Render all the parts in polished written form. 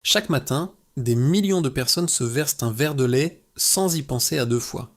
Chaque matin, des millions de personnes se versent un verre de lait sans y penser à deux fois.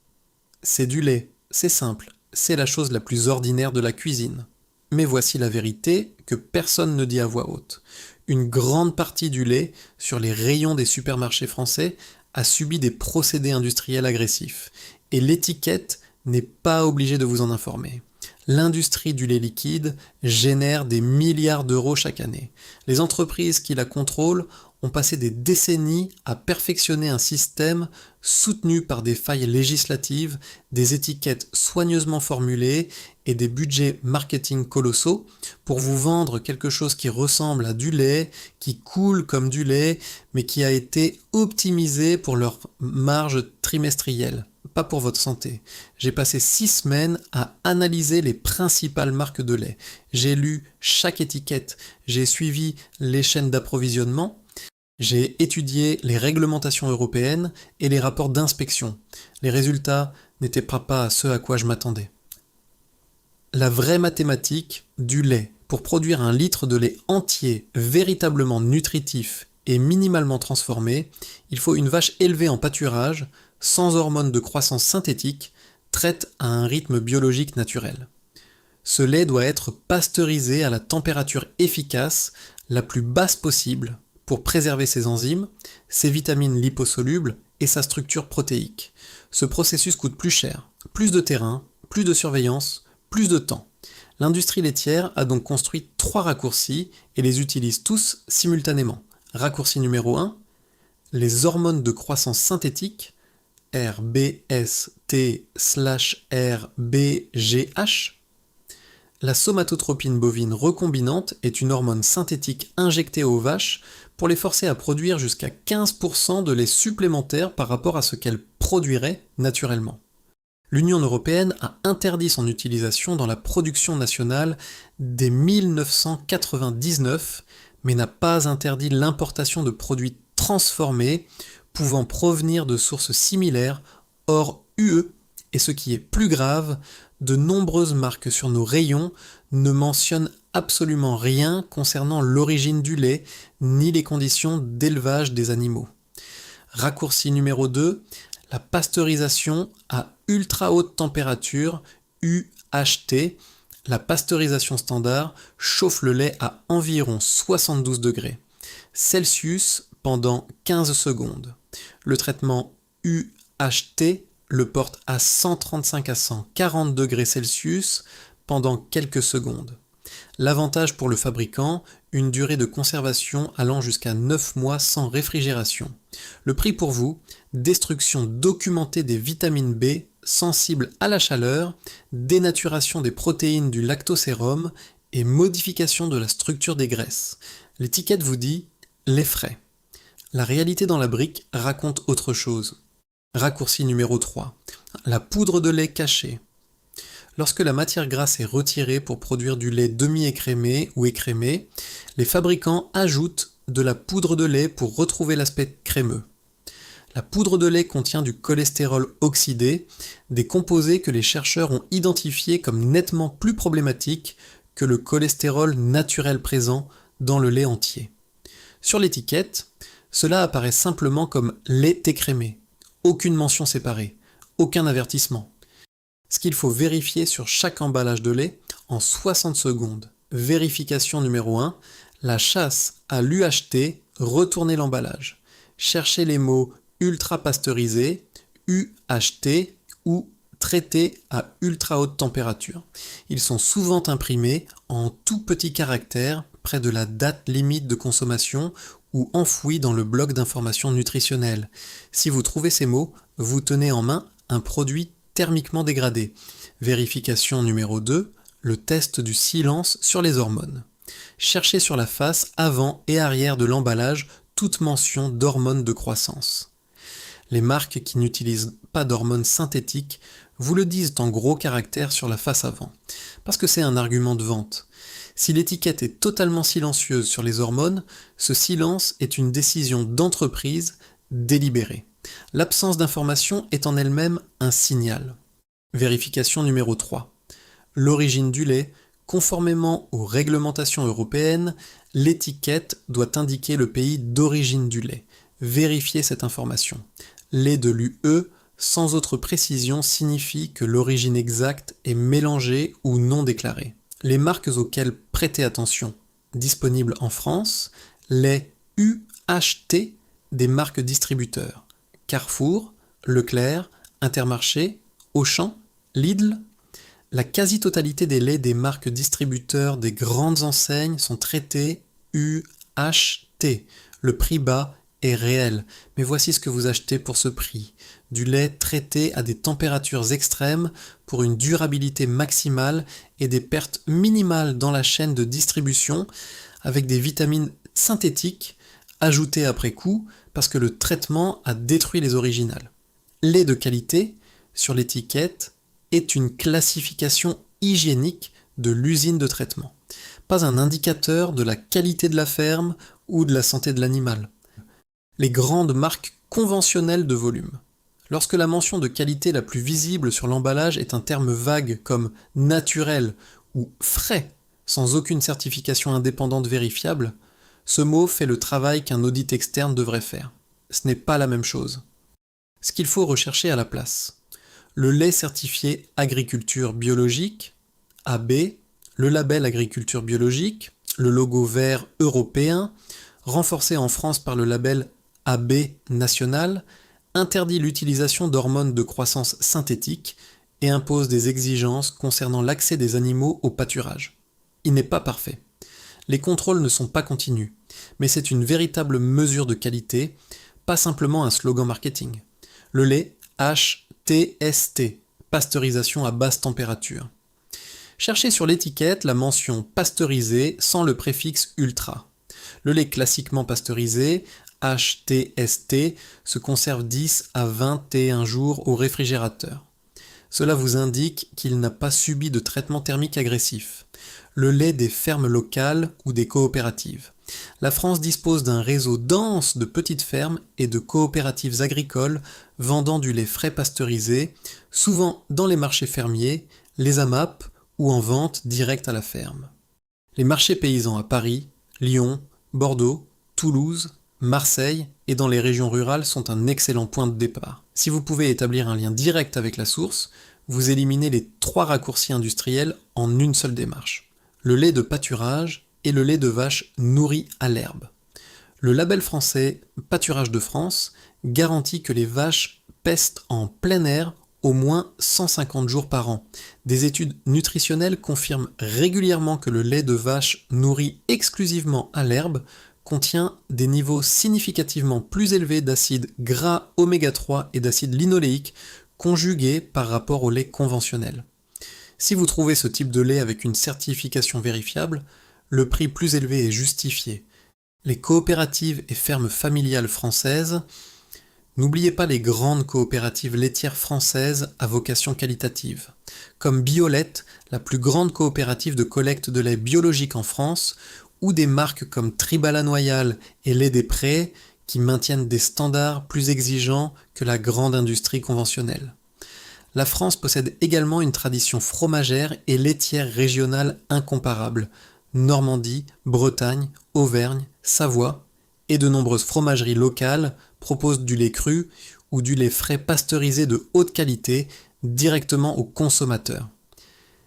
C'est du lait, c'est simple, c'est la chose la plus ordinaire de la cuisine. Mais voici la vérité que personne ne dit à voix haute. Une grande partie du lait sur les rayons des supermarchés français a subi des procédés industriels agressifs. Et l'étiquette n'est pas obligée de vous en informer. L'industrie du lait liquide génère des milliards d'euros chaque année. Les entreprises qui la contrôlent ont passé des décennies à perfectionner un système soutenu par des failles législatives, des étiquettes soigneusement formulées et des budgets marketing colossaux pour vous vendre quelque chose qui ressemble à du lait, qui coule comme du lait, mais qui a été optimisé pour leur marge trimestrielle, pas pour votre santé. J'ai passé 6 semaines à analyser les principales marques de lait. J'ai lu chaque étiquette, j'ai suivi les chaînes d'approvisionnement, j'ai étudié les réglementations européennes et les rapports d'inspection. Les résultats n'étaient pas ceux à quoi je m'attendais. La vraie mathématique du lait. Pour produire un litre de lait entier, véritablement nutritif et minimalement transformé, il faut une vache élevée en pâturage, sans hormones de croissance synthétique, traite à un rythme biologique naturel. Ce lait doit être pasteurisé à la température efficace, la plus basse possible, pour préserver ses enzymes, ses vitamines liposolubles et sa structure protéique. Ce processus coûte plus cher, plus de terrain, plus de surveillance, plus de temps. L'industrie laitière a donc construit 3 raccourcis et les utilise tous simultanément. Raccourci numéro 1, les hormones de croissance synthétique, RBST/RBGH. La somatotropine bovine recombinante est une hormone synthétique injectée aux vaches pour les forcer à produire jusqu'à 15% de lait supplémentaire par rapport à ce qu'elles produiraient naturellement. L'Union européenne a interdit son utilisation dans la production nationale dès 1999, mais n'a pas interdit l'importation de produits transformés pouvant provenir de sources similaires hors UE, et ce qui est plus grave, de nombreuses marques sur nos rayons ne mentionnent absolument rien concernant l'origine du lait ni les conditions d'élevage des animaux. Raccourci numéro 2, la pasteurisation à ultra haute température, UHT. La pasteurisation standard chauffe le lait à environ 72 degrés Celsius pendant 15 secondes. Le traitement UHT le porte à 135 à 140 degrés Celsius pendant quelques secondes. L'avantage pour le fabricant, une durée de conservation allant jusqu'à 9 mois sans réfrigération. Le prix pour vous, destruction documentée des vitamines B sensibles à la chaleur, dénaturation des protéines du lactosérum et modification de la structure des graisses. L'étiquette vous dit les frais. La réalité dans la brique raconte autre chose. Raccourci numéro 3. La poudre de lait cachée. Lorsque la matière grasse est retirée pour produire du lait demi-écrémé ou écrémé, les fabricants ajoutent de la poudre de lait pour retrouver l'aspect crémeux. La poudre de lait contient du cholestérol oxydé, des composés que les chercheurs ont identifiés comme nettement plus problématiques que le cholestérol naturel présent dans le lait entier. Sur l'étiquette, cela apparaît simplement comme lait écrémé. Aucune mention séparée, aucun avertissement. Ce qu'il faut vérifier sur chaque emballage de lait en 60 secondes. Vérification numéro 1, la chasse à l'UHT, retournez l'emballage. Cherchez les mots ultra pasteurisé, UHT ou traité à ultra haute température. Ils sont souvent imprimés en tout petits caractères près de la date limite de consommation ou enfouis dans le bloc d'informations nutritionnelles. Si vous trouvez ces mots, vous tenez en main un produit thermiquement dégradé. Vérification numéro 2, le test du silence sur les hormones. Cherchez sur la face avant et arrière de l'emballage toute mention d'hormones de croissance. Les marques qui n'utilisent pas d'hormones synthétiques vous le disent en gros caractères sur la face avant, parce que c'est un argument de vente. Si l'étiquette est totalement silencieuse sur les hormones, ce silence est une décision d'entreprise délibérée. L'absence d'information est en elle-même un signal. Vérification numéro 3. L'origine du lait Conformément aux réglementations européennes, l'étiquette doit indiquer le pays d'origine du lait. Vérifiez cette information. Lait de l'UE sans autre précision signifie que l'origine exacte est mélangée ou non déclarée. Les marques auxquelles prêtez attention, disponibles en France, les UHT des marques distributeurs, Carrefour, Leclerc, Intermarché, Auchan, Lidl. La quasi-totalité des laits des marques distributeurs des grandes enseignes sont traités UHT. Le prix bas est réel, mais voici ce que vous achetez pour ce prix. Du lait traité à des températures extrêmes pour une durabilité maximale et des pertes minimales dans la chaîne de distribution avec des vitamines synthétiques ajoutées après coup parce que le traitement a détruit les originales. Lait de qualité, sur l'étiquette, est une classification hygiénique de l'usine de traitement, pas un indicateur de la qualité de la ferme ou de la santé de l'animal. Les grandes marques conventionnelles de volume. Lorsque la mention de qualité la plus visible sur l'emballage est un terme vague comme naturel ou frais, sans aucune certification indépendante vérifiable, ce mot fait le travail qu'un audit externe devrait faire. Ce n'est pas la même chose. Ce qu'il faut rechercher à la place. Le lait certifié agriculture biologique, AB, le label agriculture biologique, le logo vert européen, renforcé en France par le label AB national, interdit l'utilisation d'hormones de croissance synthétiques et impose des exigences concernant l'accès des animaux au pâturage. Il n'est pas parfait. Les contrôles ne sont pas continus, mais c'est une véritable mesure de qualité, pas simplement un slogan marketing. Le lait HTST, pasteurisation à basse température. Cherchez sur l'étiquette la mention pasteurisé sans le préfixe ultra. Le lait classiquement pasteurisé, HTST, se conserve 10 à 21 jours au réfrigérateur. Cela vous indique qu'il n'a pas subi de traitement thermique agressif. Le lait des fermes locales ou des coopératives. La France dispose d'un réseau dense de petites fermes et de coopératives agricoles vendant du lait frais pasteurisé, souvent dans les marchés fermiers, les AMAP ou en vente directe à la ferme. Les marchés paysans à Paris, Lyon, Bordeaux, Toulouse, Marseille et dans les régions rurales sont un excellent point de départ. Si vous pouvez établir un lien direct avec la source, vous éliminez les 3 raccourcis industriels en une seule démarche. Le lait de pâturage et le lait de vache nourri à l'herbe. Le label français Pâturage de France garantit que les vaches pestent en plein air au moins 150 jours par an. Des études nutritionnelles confirment régulièrement que le lait de vache nourri exclusivement à l'herbe contient des niveaux significativement plus élevés d'acides gras oméga 3 et d'acide linoléique conjugués par rapport au lait conventionnel. Si vous trouvez ce type de lait avec une certification vérifiable, le prix plus élevé est justifié. Les coopératives et fermes familiales françaises, n'oubliez pas les grandes coopératives laitières françaises à vocation qualitative, comme Biolette, la plus grande coopérative de collecte de lait biologique en France, ou des marques comme Tribala Noyal et Lait des Prés, qui maintiennent des standards plus exigeants que la grande industrie conventionnelle. La France possède également une tradition fromagère et laitière régionale incomparable. Normandie, Bretagne, Auvergne, Savoie et de nombreuses fromageries locales proposent du lait cru ou du lait frais pasteurisé de haute qualité directement aux consommateurs.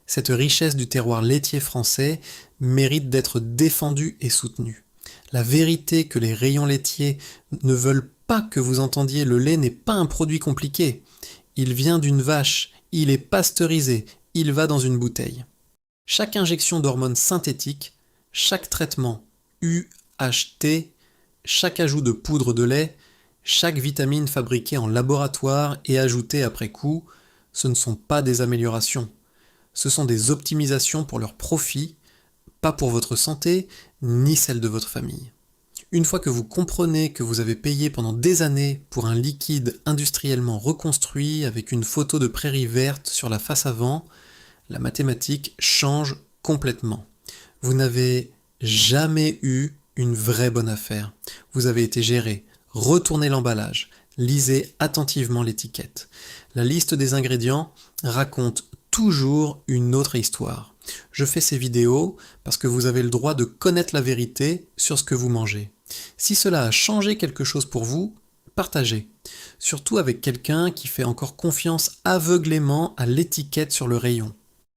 Cette richesse du terroir laitier français mérite d'être défendue et soutenue. La vérité que les rayons laitiers ne veulent pas que vous entendiez, le lait n'est pas un produit compliqué. Il vient d'une vache, il est pasteurisé, il va dans une bouteille. Chaque injection d'hormones synthétiques, chaque traitement UHT, chaque ajout de poudre de lait, chaque vitamine fabriquée en laboratoire et ajoutée après coup, ce ne sont pas des améliorations. Ce sont des optimisations pour leur profit, pas pour votre santé, ni celle de votre famille. Une fois que vous comprenez que vous avez payé pendant des années pour un liquide industriellement reconstruit avec une photo de prairie verte sur la face avant, la mathématique change complètement. Vous n'avez jamais eu une vraie bonne affaire. Vous avez été géré. Retournez l'emballage. Lisez attentivement l'étiquette. La liste des ingrédients raconte toujours une autre histoire. Je fais ces vidéos parce que vous avez le droit de connaître la vérité sur ce que vous mangez. Si cela a changé quelque chose pour vous, partagez. Surtout avec quelqu'un qui fait encore confiance aveuglément à l'étiquette sur le rayon.